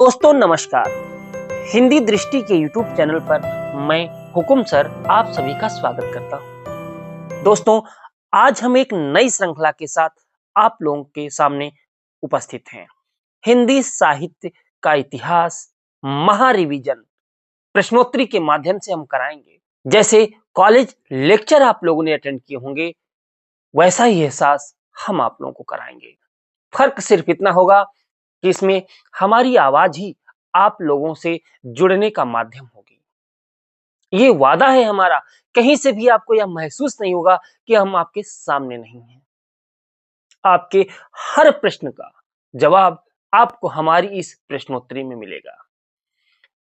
दोस्तों नमस्कार। हिंदी दृष्टि के YouTube चैनल पर मैं हुकुम सर आप सभी का स्वागत करता हूं। दोस्तों, आज हम एक नई श्रृंखला के साथ आप लोगों के सामने उपस्थित हैं। हिंदी साहित्य का इतिहास महारिवीजन प्रश्नोत्तरी के माध्यम से हम कराएंगे। जैसे कॉलेज लेक्चर आप लोगों ने अटेंड किए होंगे, वैसा ही एहसास हम आप लोगों को कराएंगे। फर्क सिर्फ इतना होगा कि इसमें हमारी आवाज ही आप लोगों से जुड़ने का माध्यम होगी। ये वादा है हमारा, कहीं से भी आपको यह महसूस नहीं होगा कि हम आपके सामने नहीं हैं। आपके हर प्रश्न का जवाब आपको हमारी इस प्रश्नोत्तरी में मिलेगा।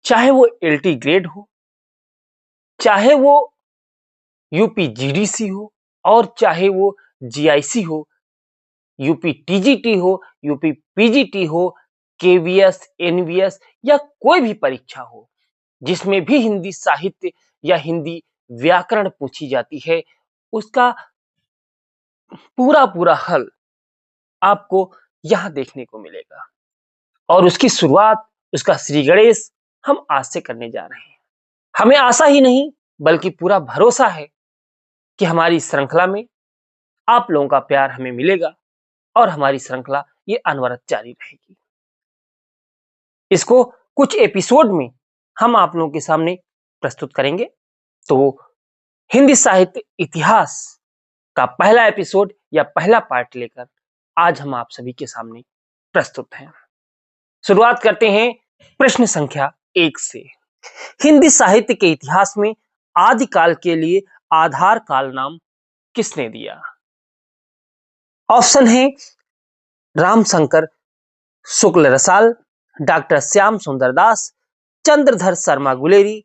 चाहे वो एलटी ग्रेड हो, चाहे वो यूपी जीडीसी हो, और चाहे वो जीआईसी हो, यूपी टीजीटी हो, यूपी पीजीटी हो, केवीएस, एनवीएस या कोई भी परीक्षा हो, जिसमें भी हिंदी साहित्य या हिंदी व्याकरण पूछी जाती है, उसका पूरा पूरा हल आपको यहां देखने को मिलेगा। और उसकी शुरुआत, उसका श्री गणेश हम आज से करने जा रहे हैं। हमें आशा ही नहीं बल्कि पूरा भरोसा है कि हमारी श्रृंखला में आप लोगों का प्यार हमें मिलेगा और हमारी श्रृंखला ये अनवरत जारी रहेगी। इसको कुछ एपिसोड में हम आप लोगों के सामने प्रस्तुत करेंगे। तो हिंदी साहित्य इतिहास का पहला एपिसोड या पहला पार्ट लेकर आज हम आप सभी के सामने प्रस्तुत हैं। शुरुआत करते हैं प्रश्न संख्या 1 से। हिंदी साहित्य के इतिहास में आदिकाल के लिए आधार काल नाम किसने दिया? ऑप्शन है रामशंकर शुक्ल रसाल, डॉक्टर श्याम सुंदर दास, चंद्रधर शर्मा गुलेरी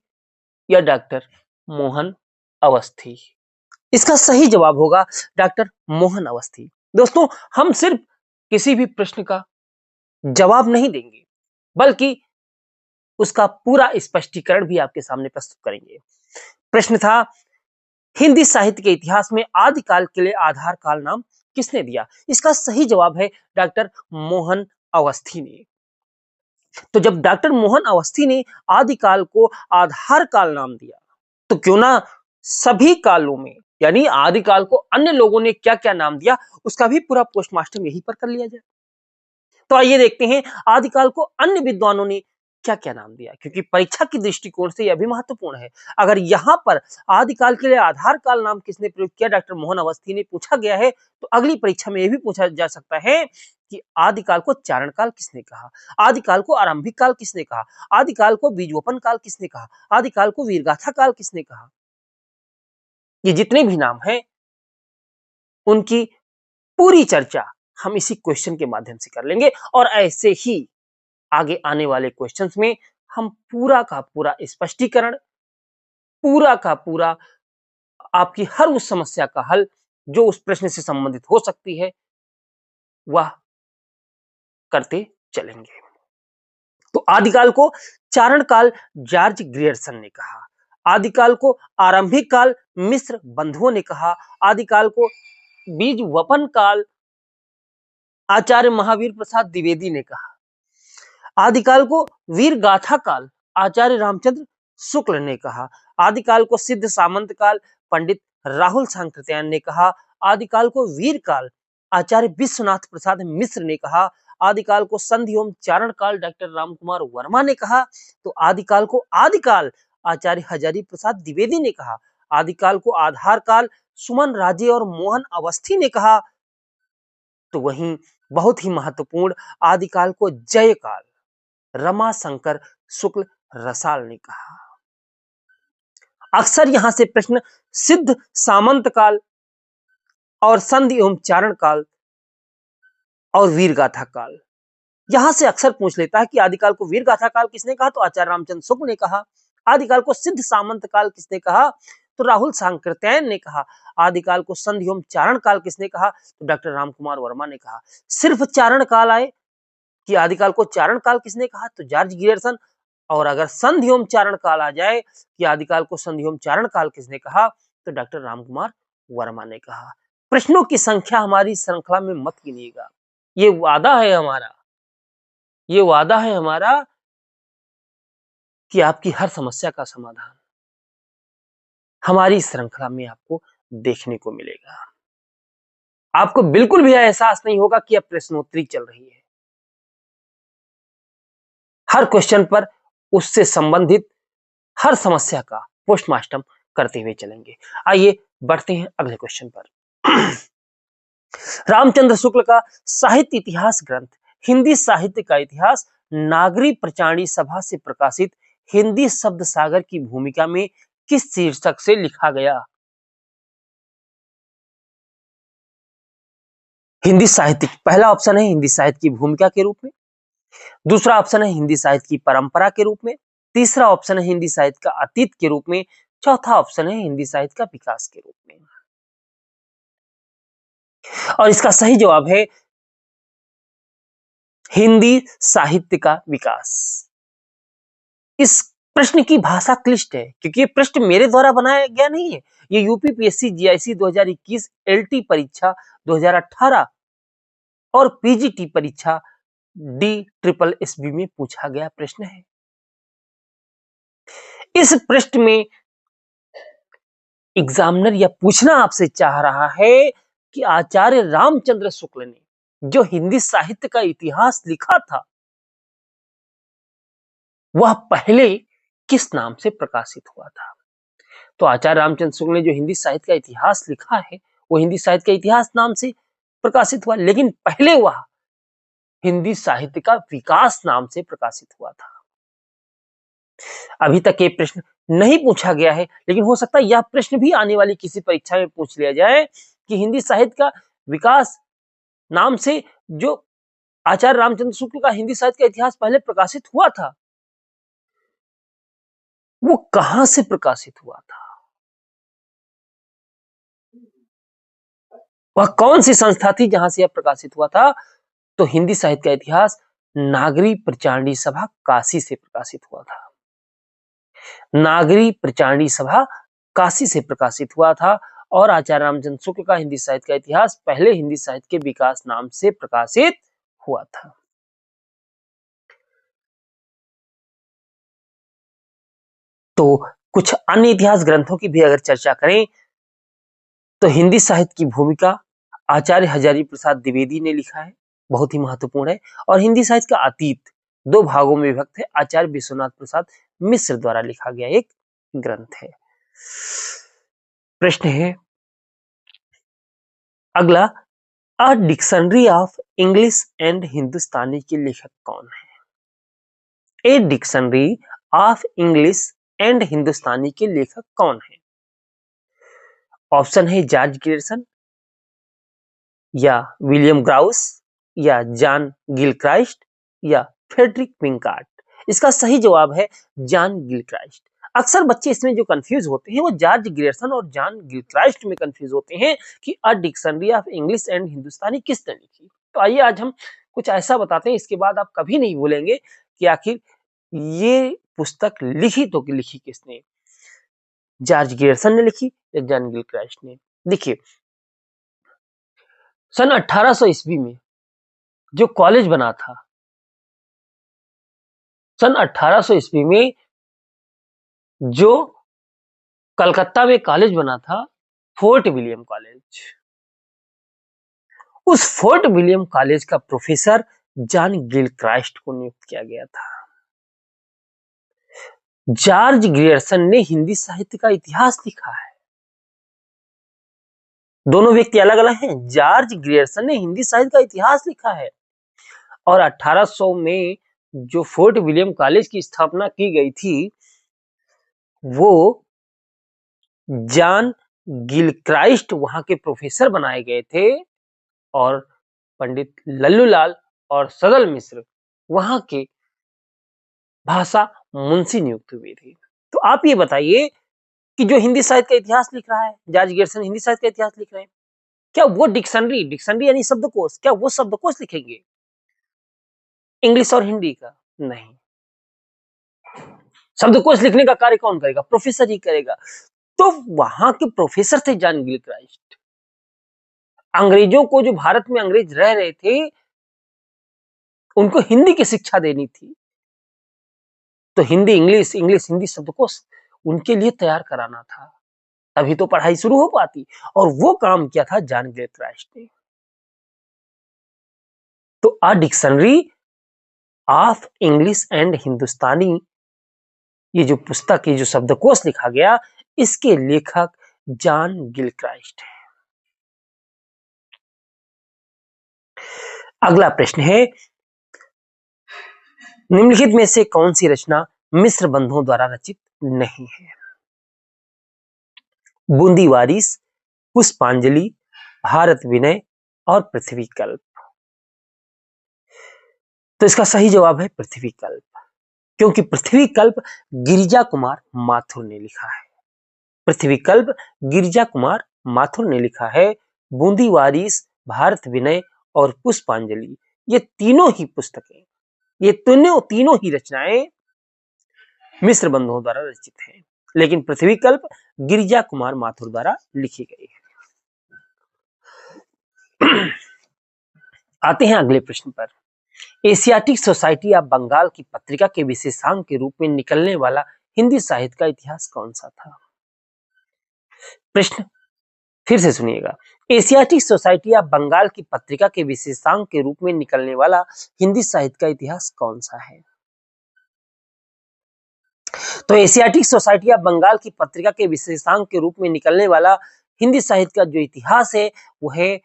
या डॉक्टर मोहन अवस्थी। इसका सही जवाब होगा डॉक्टर मोहन अवस्थी। दोस्तों, हम सिर्फ किसी भी प्रश्न का जवाब नहीं देंगे, बल्कि उसका पूरा स्पष्टीकरण भी आपके सामने प्रस्तुत करेंगे। प्रश्न था, हिंदी साहित्य के इतिहास में आदिकाल के लिए आधार काल नाम किसने दिया? इसका सही जवाब है डॉक्टर मोहन अवस्थी ने। तो जब डॉक्टर मोहन अवस्थी ने आदिकाल को आधार काल नाम दिया, तो क्यों ना सभी कालों में, यानी आदिकाल को अन्य लोगों ने क्या क्या नाम दिया, उसका भी पूरा पोस्टमार्टम यहीं पर कर लिया जाए। तो आइए देखते हैं आदिकाल को अन्य विद्वानों ने क्या क्या नाम दिया, क्योंकि परीक्षा की दृष्टिकोण से यह भी महत्वपूर्ण है। अगर यहां पर आदिकाल के लिए आधार काल नाम किसने प्रयोग किया, डॉक्टर मोहन अवस्थी ने, पूछा गया है, तो अगली परीक्षा में यह भी पूछा जा सकता है कि आदिकाल को चारण काल किसने कहा, आदिकाल को आरंभिक काल किसने कहा, आदिकाल को बीजवपन काल किसने कहा, आदिकाल को वीरगाथा काल किसने कहा। ये जितने भी नाम हैं, उनकी पूरी चर्चा हम इसी क्वेश्चन के माध्यम से कर लेंगे, और ऐसे ही आगे आने वाले क्वेश्चंस में हम पूरा का पूरा स्पष्टीकरण, पूरा का पूरा आपकी हर उस समस्या का हल जो उस प्रश्न से संबंधित हो सकती है, वह करते चलेंगे। तो आदिकाल को चारण काल जॉर्ज ग्रियर्सन ने कहा, आदिकाल को आरंभिक काल मिस्र बंधुओं ने कहा, आदिकाल को बीज वपन काल आचार्य महावीर प्रसाद द्विवेदी ने कहा, आदिकाल को वीर गाथा काल आचार्य रामचंद्र शुक्ल ने कहा, आदिकाल को सिद्ध सामंत काल पंडित राहुल सांकृत्यायन ने कहा, आदिकाल को वीर काल आचार्य विश्वनाथ प्रसाद मिश्र ने कहा, आदिकाल को संधि एवं चारण काल डॉक्टर रामकुमार वर्मा ने कहा, तो आदिकाल को आदिकाल आचार्य हजारी प्रसाद द्विवेदी ने कहा, आदिकाल को आधार काल सुमन राजे और मोहन अवस्थी ने कहा, तो वहीं बहुत ही महत्वपूर्ण आदिकाल को जय काल रमाशंकर शुक्ल रसाल ने कहा। अक्सर यहां से प्रश्न सिद्ध सामंत काल और संधि एवं चारण काल और वीरगाथा काल, यहां से अक्सर पूछ लेता है कि आदिकाल को वीरगाथा काल किसने कहा, तो आचार्य रामचंद्र शुक्ल ने कहा, आदिकाल को सिद्ध सामंत काल किसने कहा, तो राहुल सांकृत्यायन ने कहा, आदिकाल को संधि एवं चारण काल किसने कहा, तो डॉक्टर रामकुमार वर्मा ने कहा। सिर्फ चारण काल आए कि आदिकाल को चारण काल किसने कहा, तो जॉर्ज ग्रियर्सन, और अगर संधि एवं चारण काल आ जाए कि आदिकाल को संधि एवं चारण काल किसने कहा, तो डॉक्टर रामकुमार वर्मा ने कहा। प्रश्नों की संख्या हमारी श्रृंखला में मत गिनिएगा, ये वादा है हमारा, ये वादा है हमारा कि आपकी हर समस्या का समाधान हमारी इस श्रृंखला में आपको देखने को मिलेगा। आपको बिल्कुल भी एहसास नहीं होगा कि अब प्रश्नोत्तरी चल रही है। हर क्वेश्चन पर उससे संबंधित हर समस्या का पोस्टमार्टम करते हुए चलेंगे। आइए बढ़ते हैं अगले क्वेश्चन पर। रामचंद्र शुक्ल का साहित्य इतिहास ग्रंथ हिंदी साहित्य का इतिहास नागरी प्रचारणी सभा से प्रकाशित हिंदी शब्द सागर की भूमिका में किस शीर्षक से लिखा गया? हिंदी साहित्य, पहला ऑप्शन है हिंदी साहित्य की भूमिका के रूप में, दूसरा ऑप्शन है हिंदी साहित्य की परंपरा के रूप में, तीसरा ऑप्शन है हिंदी साहित्य का अतीत के रूप में, चौथा ऑप्शन है हिंदी साहित्य का विकास के रूप में। और इसका सही जवाब है हिंदी साहित्य का विकास। इस प्रश्न की भाषा क्लिष्ट है क्योंकि ये प्रश्न मेरे द्वारा बनाया गया नहीं है। ये यूपीपीएससी जीआईसी 2021 एलटी परीक्षा 2018 और पीजीटी परीक्षा डी ट्रिपल एसबी में पूछा गया प्रश्न है। इस प्रश्न में एग्जामिनर यह पूछना आपसे चाह रहा है कि आचार्य रामचंद्र शुक्ल ने जो हिंदी साहित्य का इतिहास लिखा था वह पहले किस नाम से प्रकाशित हुआ था? तो आचार्य रामचंद्र शुक्ल ने जो हिंदी साहित्य का इतिहास लिखा है वो हिंदी साहित्य का इतिहास नाम से प्रकाशित हुआ, लेकिन पहले वह हिंदी साहित्य का विकास नाम से प्रकाशित हुआ था। अभी तक ये प्रश्न नहीं पूछा गया है, लेकिन हो सकता है यह प्रश्न भी आने वाली किसी परीक्षा में पूछ लिया जाए कि हिंदी साहित्य का विकास नाम से जो आचार्य रामचंद्र शुक्ल का हिंदी साहित्य का इतिहास पहले प्रकाशित हुआ था वो कहां से प्रकाशित हुआ था, वह कौन सी संस्था थी जहां से यह प्रकाशित हुआ था? तो हिंदी साहित्य का इतिहास नागरी प्रचारणी सभा काशी से प्रकाशित हुआ था। नागरी प्रचारणी सभा काशी से प्रकाशित हुआ था और आचार्य रामचंद्र शुक्ल का हिंदी साहित्य का इतिहास पहले हिंदी साहित्य के विकास नाम से प्रकाशित हुआ था। तो कुछ अन्य इतिहास ग्रंथों की भी अगर चर्चा करें तो हिंदी साहित्य की भूमिका आचार्य हजारी प्रसाद द्विवेदी ने लिखा है, बहुत ही महत्वपूर्ण है। और हिंदी साहित्य का अतीत दो भागों में विभक्त है, आचार्य विश्वनाथ प्रसाद मिश्र द्वारा लिखा गया एक ग्रंथ है। प्रश्न है अगला, a dictionary of English and Hindustani के लेखक कौन है? A dictionary of English and Hindustani के लेखक कौन है? ऑप्शन है जॉर्ज ग्रियर्सन या विलियम ग्राउस या जॉन गिलक्राइस्ट या फ्रेडरिक पिंकार्ट। इसका सही जवाब है जॉन गिलक्राइस्ट। अक्सर बच्चे इसमें जो कंफ्यूज होते हैं वो जॉर्ज ग्रियर्सन और जॉन गिलक्राइस्ट में कंफ्यूज होते हैं कि a dictionary of English and Hindustani किसने लिखी। तो आइए आज हम कुछ ऐसा बताते हैं, इसके बाद आप कभी नहीं भूलेंगे कि आखिर ये पुस्तक लिखी तो लिखी किसने, जॉर्ज ग्रियर्सन ने लिखी या जॉन गिलक्राइस्ट ने। देखिए सन 1800 ईस्वी में जो कॉलेज बना था, सन 1800 ईस्वी में जो कलकत्ता में कॉलेज बना था, फोर्ट विलियम कॉलेज, उस फोर्ट विलियम कॉलेज का प्रोफेसर जॉन गिलक्राइस्ट को नियुक्त किया गया था। जॉर्ज ग्रियर्सन ने हिंदी साहित्य का इतिहास लिखा है। दोनों व्यक्ति अलग अलग हैं। जॉर्ज ग्रियर्सन ने हिंदी साहित्य का इतिहास लिखा है और 1800 में जो फोर्ट विलियम कॉलेज की स्थापना की गई थी वो जॉन गिलक्राइस्ट वहां के प्रोफेसर बनाए गए थे और पंडित लल्लूलाल और सदल मिश्र वहां के भाषा मुंशी नियुक्त हुए थे। तो आप ये बताइए कि जो हिंदी साहित्य का इतिहास लिख रहा है, जॉर्ज ग्रियर्सन हिंदी साहित्य का इतिहास लिख रहे हैं, क्या वो डिक्शनरी, डिक्शनरी यानी शब्दकोश, क्या वो शब्दकोश लिखेंगे इंग्लिश और हिंदी का? नहीं, शब्दकोश लिखने का कार्य कौन करेगा? प्रोफेसर ही करेगा। तो वहां के प्रोफेसर थे जॉन गिलक्राइस्ट। अंग्रेजों को, जो भारत में अंग्रेज रह रहे थे, उनको हिंदी की शिक्षा देनी थी, तो हिंदी इंग्लिश, इंग्लिश हिंदी शब्दकोश उनके लिए तैयार कराना था, तभी तो पढ़ाई शुरू हो पाती। और वो काम किया था जॉन ग्लेथराइट ने। तो a dictionary of English and Hindustani, ये जो पुस्तक, ये जो शब्दकोश लिखा गया, इसके लेखक जॉन गिलक्राइस्ट है। अगला प्रश्न है, निम्नलिखित में से कौन सी रचना मिस्र बंधुओं द्वारा रचित नहीं है? बूंदी वारिस, पुष्पांजलि, भारत विनय और पृथ्वी कल्प। तो इसका सही जवाब है पृथ्वी कल्प, क्योंकि पृथ्वी कल्प गिरिजा कुमार माथुर ने लिखा है। पृथ्वी कल्प गिरिजा कुमार माथुर ने लिखा है। बूंदी वारिस, भारत विनय और पुष्पांजलि, ये तीनों ही पुस्तकें, ये तीनों ही रचनाएं मिस्र बंधुओं द्वारा रचित हैं, लेकिन पृथ्वी कल्प गिरिजा कुमार माथुर द्वारा लिखी गई है। आते हैं अगले प्रश्न पर। एशियाटिक सोसाइटी ऑफ बंगाल की पत्रिका के विशेषांक के रूप में निकलने वाला हिंदी साहित्य का इतिहास कौन सा था? प्रश्न फिर से सुनिएगा। एशियाटिक सोसाइटी ऑफ बंगाल की पत्रिका के विशेषांक के रूप में निकलने वाला हिंदी साहित्य का इतिहास कौन सा है? तो एशियाटिक सोसाइटी ऑफ बंगाल की पत्रिका के विशेषांक के रूप में निकलने वाला हिंदी साहित्य का जो इतिहास है वो है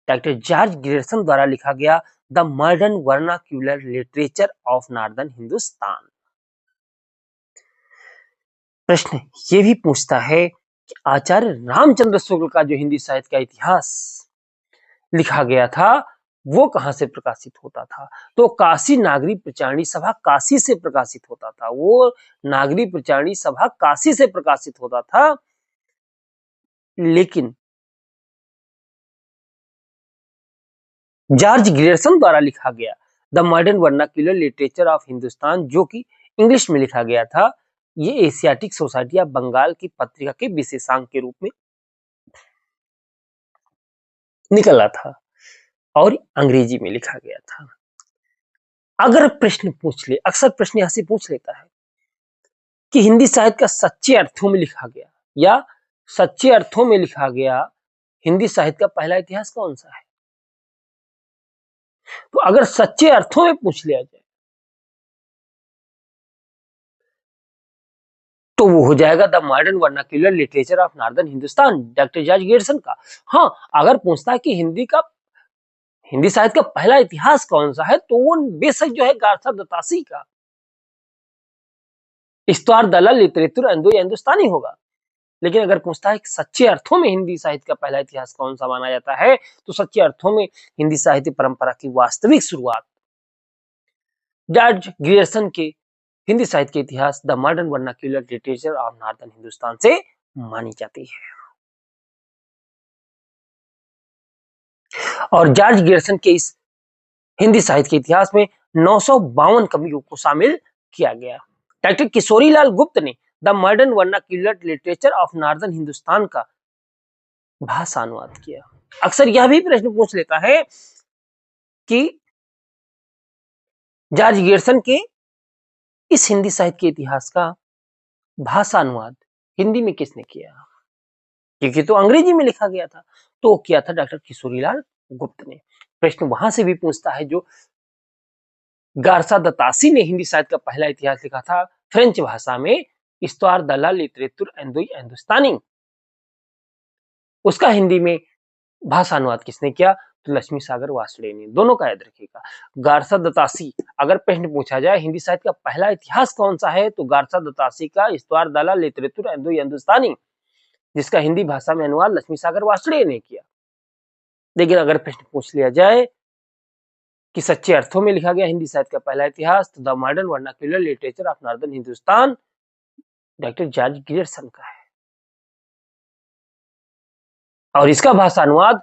डॉक्टर जॉर्ज ग्रियर्सन द्वारा लिखा गया the modern vernacular literature of northern Hindustan. प्रश्न ये भी पूछता है कि आचार्य रामचंद्र शुक्ल का जो हिंदी साहित्य का इतिहास लिखा गया था वो कहां से प्रकाशित होता था? तो काशी नागरी प्रचारणी सभा काशी से प्रकाशित होता था। वो नागरी प्रचारणी सभा काशी से प्रकाशित होता था, लेकिन जॉर्ज ग्रियर्सन द्वारा लिखा गया the modern vernacular literature of Hindustan, जो कि इंग्लिश में लिखा गया था, ये एशियाटिक सोसाइटी ऑफ बंगाल की पत्रिका के विशेषांक के रूप में निकला था और अंग्रेजी में लिखा गया था। अगर प्रश्न पूछ ले, अक्सर प्रश्न यहां से पूछ लेता है कि हिंदी साहित्य का सच्चे अर्थों में लिखा गया या सच्चे अर्थों में लिखा गया हिंदी साहित्य का पहला इतिहास कौन सा है? तो अगर सच्चे अर्थों में पूछ लिया जाए तो वो हो जाएगा the modern vernacular literature of northern Hindustan, doctor George Grierson का। हाँ, अगर पूछता है कि हिंदी साहित्य का पहला इतिहास कौन सा है, तो वो बेशक जो है गार्था दत्तासी का इस्तवार दलाल लिटरेचर हिंदुस्तानी होगा। लेकिन अगर पूछता है कि सच्चे अर्थों में हिंदी साहित्य का पहला इतिहास कौन सा माना जाता है, तो सच्चे अर्थों में हिंदी साहित्य परंपरा की वास्तविक शुरुआत जॉर्ज ग्रियर्सन के हिंदी साहित्य के इतिहास the modern vernacular literature of northern Hindustan से मानी जाती है। और जॉर्ज ग्रियर्सन के इस हिंदी साहित्य के इतिहास में 952 कवियों को शामिल किया गया। डॉक्टर किशोरीलाल गुप्त ने the modern vernacular literature of northern Hindustan का भाषानुवाद किया। अक्सर यह भी प्रश्न पूछ लेता है कि जॉर्ज ग्रियर्सन के इस हिंदी साहित्य के इतिहास का भाषानुवाद हिंदी में किसने किया? क्योंकि तो अंग्रेजी में लिखा गया था, तो किया था डॉक्टर किशोरीलाल गुप्त ने। प्रश्न वहां से भी पूछता है जो गार्सा दत्तासी ने हिंदी साहित्य का पहला इतिहास लिखा था फ्रेंच भाषा में, इस्तवार दलाल लिटरेचर हिंदुस्तानी, उसका हिंदी में भाषानुवाद किसने किया? तो लक्ष्मी सागर वासुड़े ने। दोनों का याद रखिएगा। गार्सा दत्तासी, अगर प्रश्न पूछा जाए हिंदी साहित्य का पहला इतिहास कौन सा है, तो गार्सा दत्तासी का इस्तवार दलाल लिटरेचर हिंदुस्तानी, जिसका हिंदी भाषा में अनुवाद लक्ष्मी सागर वासुड़े ने किया। लेकिन अगर प्रश्न पूछ लिया जाए कि सच्चे अर्थों में लिखा गया हिंदी साहित्य का पहला इतिहास, तो the modern vernacular literature of northern Hindustan doctor George Grierson का है, और इसका भाषा अनुवाद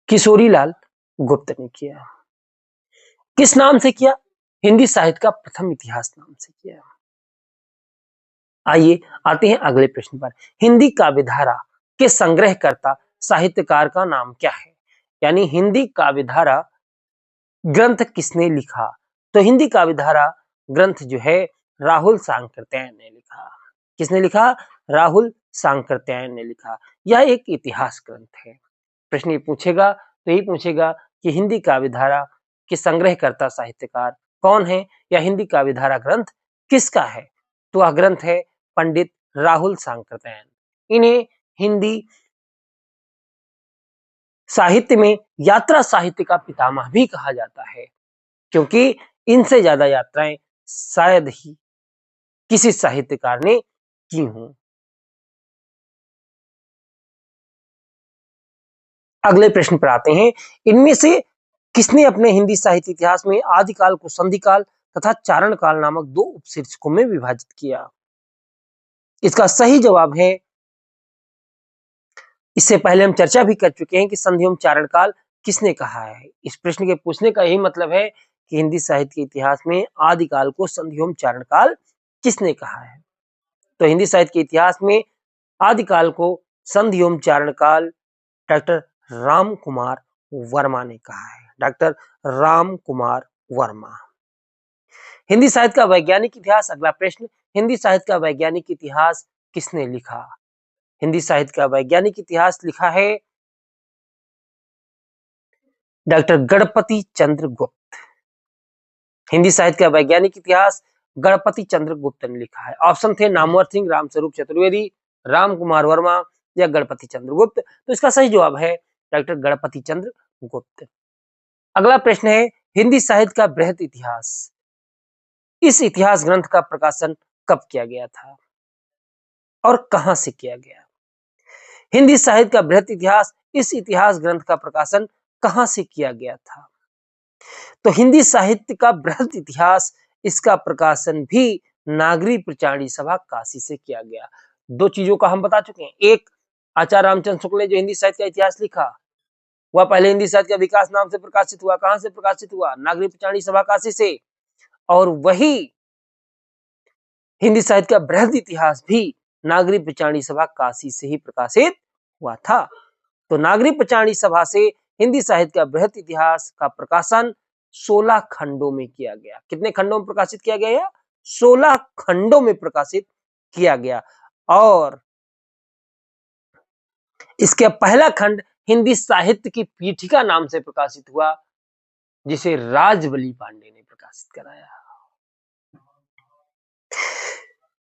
किशोरीलाल गुप्त ने किया। किस नाम से किया? हिंदी साहित्य का प्रथम इतिहास नाम से किया। आइए आते हैं अगले प्रश्न पर। हिंदी काव्यधारा के संग्रहकर्ता साहित्यकार का नाम क्या है? यानी हिंदी काव्यधारा ग्रंथ किसने लिखा? तो हिंदी काव्यधारा ग्रंथ जो है राहुल सांकृत्यायन ने लिखा। किसने लिखा? राहुल सांकृत्यायन ने लिखा। यह एक इतिहास ग्रंथ है। प्रश्न ये पूछेगा तो यही पूछेगा कि हिंदी काव्यधारा के संग्रहकर्ता साहित्यकार कौन है, या हिंदी काव्यधारा ग्रंथ किसका है? तो वह ग्रंथ है पंडित राहुल सांकृत्यायन। इन्हें हिंदी साहित्य में यात्रा साहित्य का पितामह भी कहा जाता है, क्योंकि इनसे ज्यादा यात्राएं शायद ही किसी साहित्यकार ने की हों। अगले प्रश्न पर आते हैं। इनमें से किसने अपने हिंदी साहित्य इतिहास में आदिकाल को संधिकाल तथा चारण काल नामक दो उपशीर्षकों में विभाजित किया? इसका सही जवाब है, इससे पहले हम चर्चा भी कर चुके हैं कि संधि एवं चारण काल किसने कहा है। इस प्रश्न के पूछने का यही मतलब है कि हिंदी साहित्य के इतिहास में आदिकाल को संधि एवं चारण काल किसने कहा है। तो हिंदी साहित्य के इतिहास में आदिकाल को संधि एवं चारण काल डॉक्टर राम कुमार वर्मा ने कहा है। डॉक्टर राम कुमार वर्मा। हिंदी साहित्य का वैज्ञानिक इतिहास। अगला प्रश्न, हिंदी साहित्य का वैज्ञानिक इतिहास किसने लिखा? हिंदी साहित्य का वैज्ञानिक इतिहास लिखा है डॉक्टर गणपति चंद्र गुप्त। हिंदी साहित्य का वैज्ञानिक इतिहास गणपति चंद्र गुप्त ने लिखा है। ऑप्शन थे नामवर सिंह, रामस्वरूप चतुर्वेदी, राम कुमार वर्मा या गणपति चंद्र गुप्त। तो इसका सही जवाब है डॉक्टर गणपति चंद्र गुप्त। अगला प्रश्न है, हिंदी साहित्य का बृहद इतिहास। इस इतिहास ग्रंथ का प्रकाशन कब किया गया था और कहां से किया गया? हिंदी साहित्य का बृहद इतिहास, इस इतिहास ग्रंथ का प्रकाशन कहां से किया गया था? तो हिंदी साहित्य का बृहद इतिहास, इसका प्रकाशन भी नागरी प्रचारणी सभा काशी से किया गया। दो चीजों का हम बता चुके हैं। एक, आचार्य रामचंद्र शुक्ल ने जो हिंदी साहित्य का इतिहास लिखा, वह पहले हिंदी साहित्य का विकास नाम से प्रकाशित हुआ। कहां से प्रकाशित हुआ? नागरी प्रचारणी सभा काशी से। और वही हिंदी साहित्य का बृहद इतिहास भी नागरी प्रचारणी सभा काशी से ही प्रकाशित हुआ था। तो नागरी प्रचारणी सभा से हिंदी साहित्य का बृहद इतिहास का प्रकाशन 16 खंडों में किया गया। कितने खंडों में प्रकाशित किया गया? 16 खंडों में प्रकाशित किया गया। और इसका पहला खंड हिंदी साहित्य की पीठिका नाम से प्रकाशित हुआ, जिसे राजबली पांडे ने प्रकाशित कराया।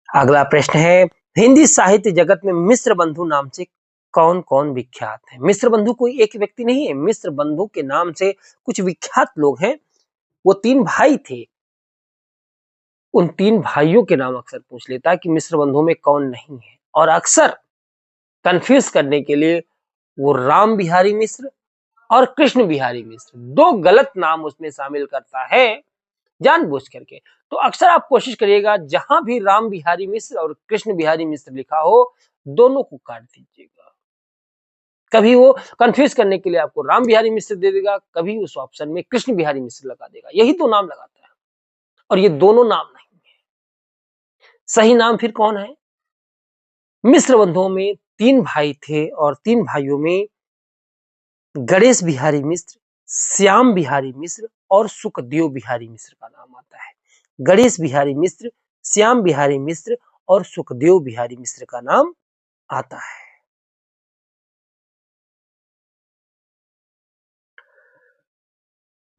अगला प्रश्न है, हिंदी साहित्य जगत में मिश्र बंधु नाम से कौन कौन विख्यात है? मिश्र बंधु कोई एक व्यक्ति नहीं है। मिश्र बंधु के नाम से कुछ विख्यात लोग हैं। वो तीन भाई थे। उन तीन भाइयों के नाम अक्सर पूछ लेता है कि मिश्र बंधुओं में कौन नहीं है, और अक्सर कंफ्यूज करने के लिए वो राम बिहारी मिश्र और कृष्ण बिहारी मिश्र, दो गलत नाम उसमें शामिल करता है जानबूझ करके। तो अक्सर आप कोशिश करिएगा जहां भी राम बिहारी मिश्र और कृष्ण बिहारी मिश्र लिखा हो, दोनों को काट दीजिएगा। कभी वो कंफ्यूज करने के लिए आपको राम बिहारी मिश्र दे देगा, कभी उस ऑप्शन में कृष्ण बिहारी मिश्र लगा देगा। यही तो नाम लगाता है, और ये दोनों नाम नहीं है। सही नाम फिर कौन है? मिश्र बंधुओं में तीन भाई थे, और तीन भाइयों में गणेश बिहारी मिश्र, श्याम बिहारी मिश्र और सुखदेव बिहारी मिश्र का नाम आता है। गणेश बिहारी मिश्र, श्याम बिहारी मिश्र और सुखदेव बिहारी मिश्र का नाम आता है।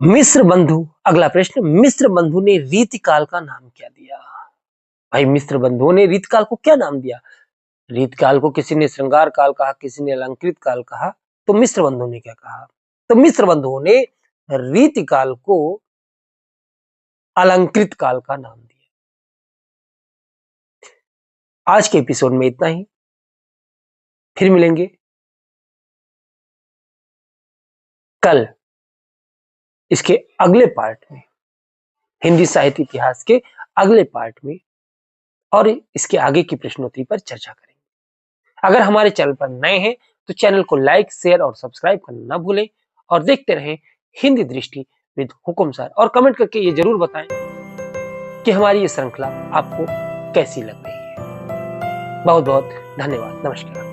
मिश्र बंधु। अगला प्रश्न, मिश्र बंधु ने रीतिकाल का नाम क्या दिया? भाई मिश्र बंधुओं ने रीतिकाल को क्या नाम दिया? रीतिकाल को किसी ने श्रृंगार काल कहा, किसी ने अलंकृत काल कहा, तो मिश्र बंधुओं ने क्या कहा? तो मिश्र बंधुओं ने रीतिकाल को अलंकृत काल का नाम दिया। आज के एपिसोड में इतना ही। फिर मिलेंगे कल इसके अगले पार्ट में, हिंदी साहित्य इतिहास के अगले पार्ट में, और इसके आगे की प्रश्नोत्तरी पर चर्चा करेंगे। अगर हमारे चैनल पर नए हैं तो चैनल को लाइक, शेयर और सब्सक्राइब करना न भूलें, और देखते रहें हिंदी दृष्टि विद हुकुम सर। और कमेंट करके ये जरूर बताएं कि हमारी ये श्रृंखला आपको कैसी लग रही है। बहुत बहुत धन्यवाद। नमस्कार।